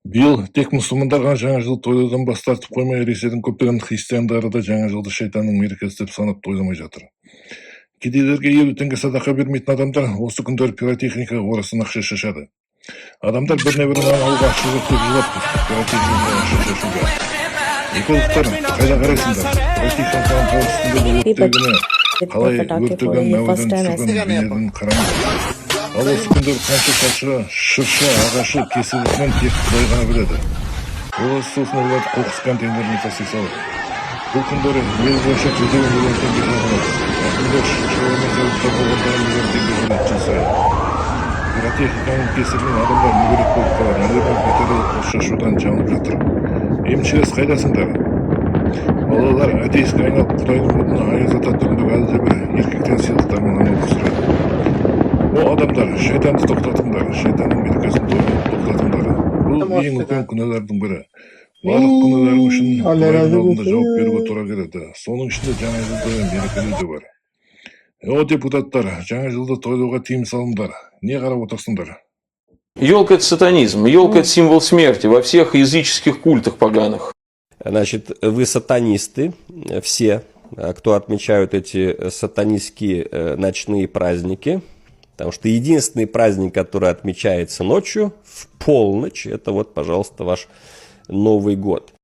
Быйыл тек мусулмандарга жаңа жыл тойлоодон баш тартып коймой, Ресейдин көптөгөн христиандары да жаңа жылды шейтандын мерекеси деп санап тойламай жатыр. Кедейлерге 50 теңге садака бермейтин адамдар осы күндөр пиротехникага оорасына акча шашады. Адамдар бирине-бири алга акча деп жылап пиротехникага акча шашууда. Экологтор кайда карайсыңдар? Пиротехниканын коопсуздугу өрттөгүнө калай өртөгөн абадан түшкөн бийлерин караңыз. Ал осы күндөр канча шашы, шырша, агашы кесилишинен тек Кудай гана билет. Ол сосын уларды кокус контейнерин тасый салат. Бул күндөр эл боюнча 100 миллион теңге жоготот. Күндөр пиротехниканын кесиринен адамдар мүгөрөк болуп калат. Алардан патериялык шашуудан жаңылып жатыр. Эмчилес кайдасыңдар? Балалар атеистке айналып Кудайдын колуна аяз ата түрүндөгү ал бир эркектен сыйлыктар менен алып сурайт. О адамдар, шайтанды токтотуңдар, шайтандын мерекесин токтотуңдар. Бул эң үлкен күнөөлөрдүн бири. Барлык күнөөлөрүң үчүн Кудайдын алдында жооп берүүгө туура келет. Сонун ичинде жаңа жылды мерекелөө да бар. О депутаттар, жаңа жылды тойлоого тыйым салыңдар. Не карап отурсуңдар? Ёлка — это сатанизм, ёлка — это символ смерти во всех языческих культах поганых. Значит, вы сатанисты, все, кто отмечают эти сатанистские ночные праздники. Потому что единственный праздник, который отмечается ночью, в полночь, это вот, пожалуйста, ваш Новый год.